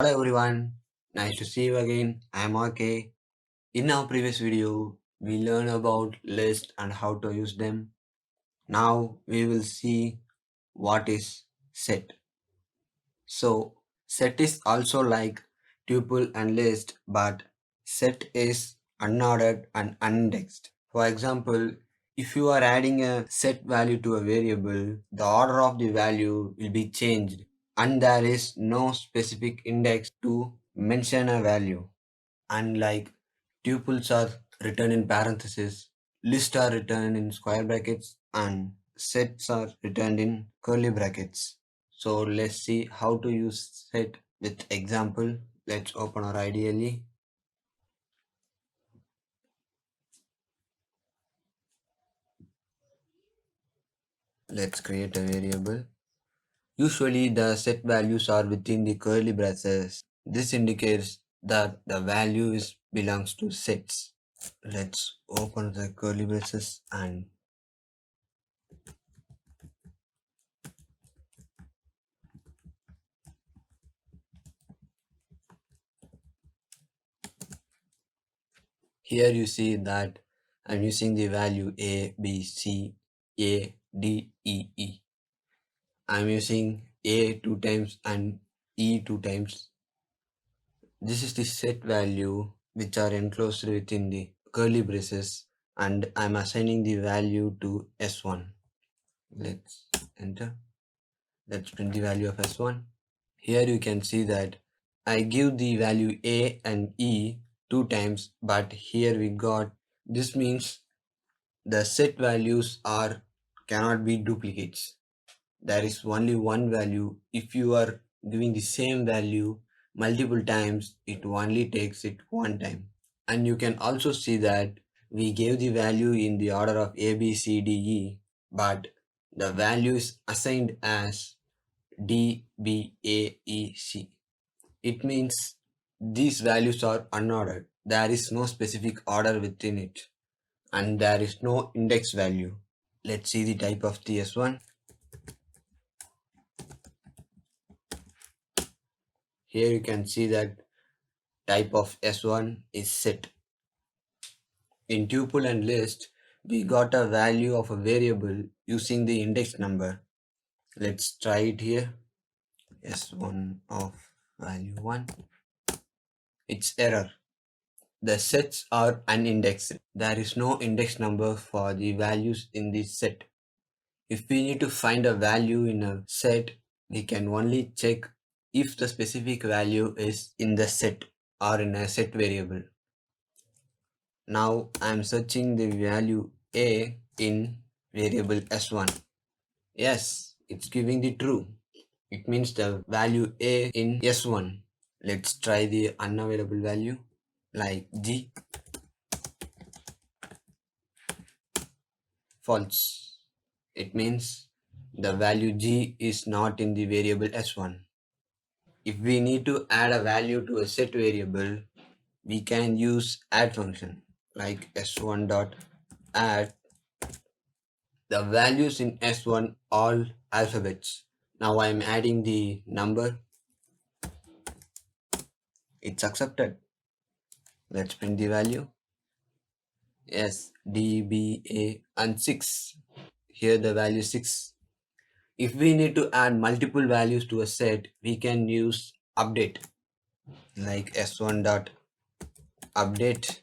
Hello everyone, nice to see you again. I'm RK. In our previous video, we learned about lists and how to use them. Now we will see what is set. So set is also like tuple and list, but set is unordered and unindexed. For example, if you are adding a set value to a variable, the order of the value will be changed and there is no specific index to mention a value. Unlike tuples are written in parentheses, lists are written in square brackets, and sets are written in curly brackets. So let's see how to use set with example. Let's open our IDLE. Let's create a variable. Usually the set values are within the curly braces. This indicates that the value is belongs to sets. Let's open the curly braces and here you see that I'm using the value A, B, C, A, D, E, E. I'm using A 2 times and E 2 times. This is the set value which are enclosed within the curly braces and I'm assigning the value to S1. Let's enter. Let's print the value of S1. Here you can see that I give the value A and E 2 times, but here we got this means the set values are cannot be duplicates. There is only one value. If you are giving the same value multiple times, it only takes it one time. And you can also see that we gave the value in the order of A, B, C, D, E, but the value is assigned as D, B, A, E, C. It means these values are unordered. There is no specific order within it and there is no index value. Let's see the type of the S1. Here you can see that type of S1 is set. In tuple and list, we got a value of a variable using the index number. Let's try it here. S1 of value 1. It's error. The sets are unindexed. There is no index number for the values in this set. If we need to find a value in a set, we can only check if the specific value is in the set or in a set variable. Now I am searching the value A in variable S1. Yes, it's giving the true. It means the value A in S1. Let's try the unavailable value like G. False. It means the value G is not in the variable S1. If we need to add a value to a set variable, we can use add function like S1 dot add the values in S1 all alphabets. Now I am adding the number. It's accepted. Let's print the value. Yes, D, B, A and 6. Here the value 6. If we need to add multiple values to a set, we can use update like S1 dot update.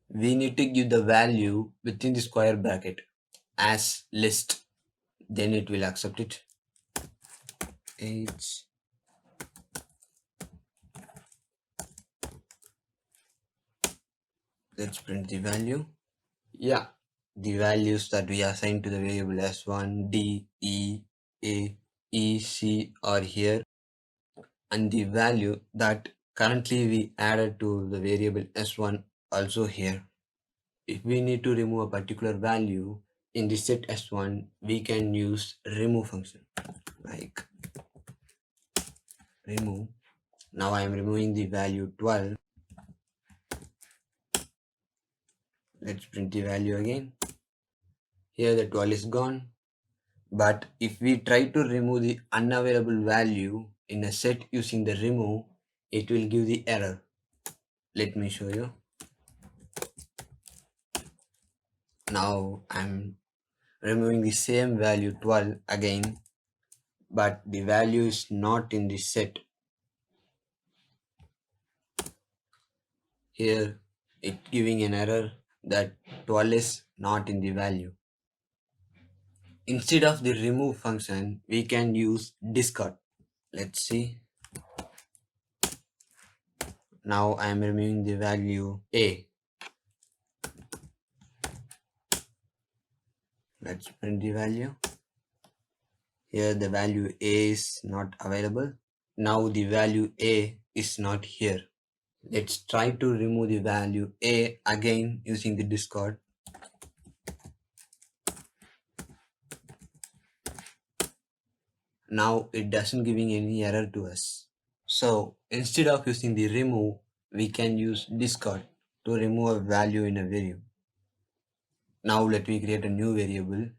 We need to give the value within the square bracket as list. Then it will accept it. Age. Let's print the value. Yeah, the values that we assign to the variable S1, D, E, A, E, C are here, and the value that currently we added to the variable S1 also here. If we need to remove a particular value in the set S1, we can use remove function like remove. Now I am removing the value 12. Let's print the value again. Here the 12 is gone. But if we try to remove the unavailable value, in a set using the remove, it will give the error. Let me show you. Now I'm removing the same value 12 again, but the value is not in the set. Here it giving an error that 12 is not in the value. Instead of the remove function, we can use discard. Let's see. Now I am removing the value a. Let's print the value. Here the value a is not available. Now the value a is not here. Let's try to remove the value a again using the discard. Now it doesn't giving any error to us. So instead of using the remove, we can use discard to remove a value in a variable. Now let me create a new variable.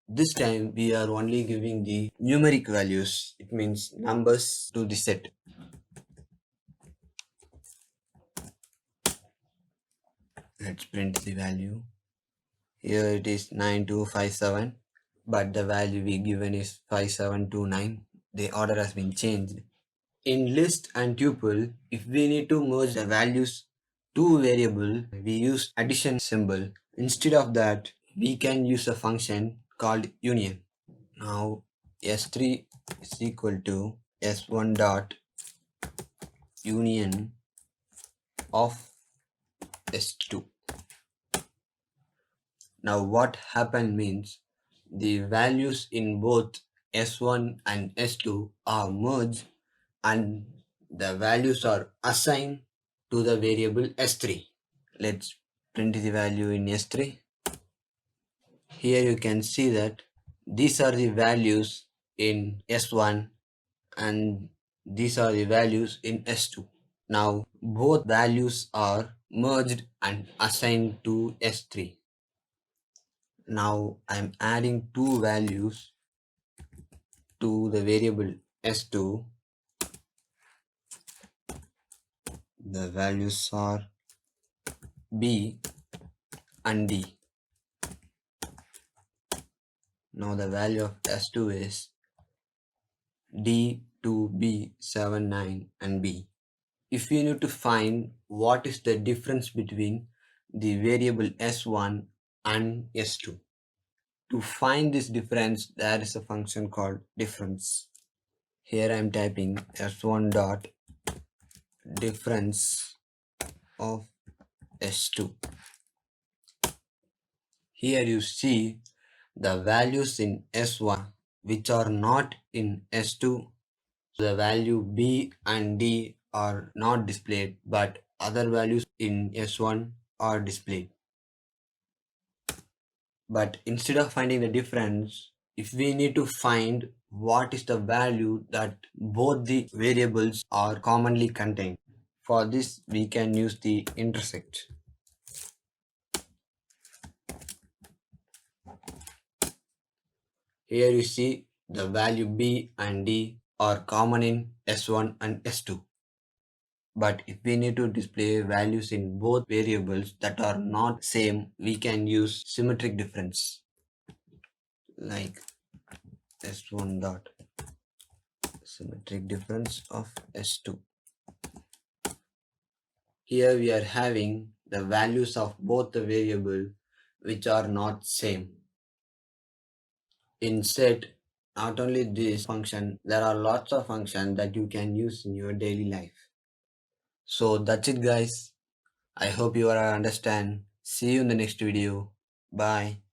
This time we are only giving the numeric values. It means numbers to the set. Let's print the value. Here it is 9257, but the value we given is 5729. The order has been changed. In list and tuple, if we need to merge the values to variable, we use addition symbol. Instead of that, we can use a function called union. Now S3 is equal to S1 dot union of S2. Now what happened means the values in both S1 and S2 are merged and the values are assigned to the variable S3. Let's print the value in S3. Here you can see that these are the values in S1 and these are the values in S2. Now both values are merged and assigned to S3. Now I'm adding two values to the variable S2. The values are B and D. Now the value of S2 is D2B79 and B. If we need to find what is the difference between the variable S1 and S2, to find this difference, there is a function called difference. Here I am typing S1 dot difference of S2. Here you see the values in S1 which are not in S2. The value B and D are not displayed, but other values in S1 are displayed. But instead of finding the difference, if we need to find what is the value that both the variables are commonly contained, for this we can use the intersect. Here you see the value B and D are common in S1 and S2. But if we need to display values in both variables that are not same, we can use symmetric difference like S1 dot symmetric difference of S2. Here we are having the values of both the variable which are not same. In set, not only this function, there are lots of functions that you can use in your daily life. So that's it guys. I hope you all understand. See you in the next video. Bye.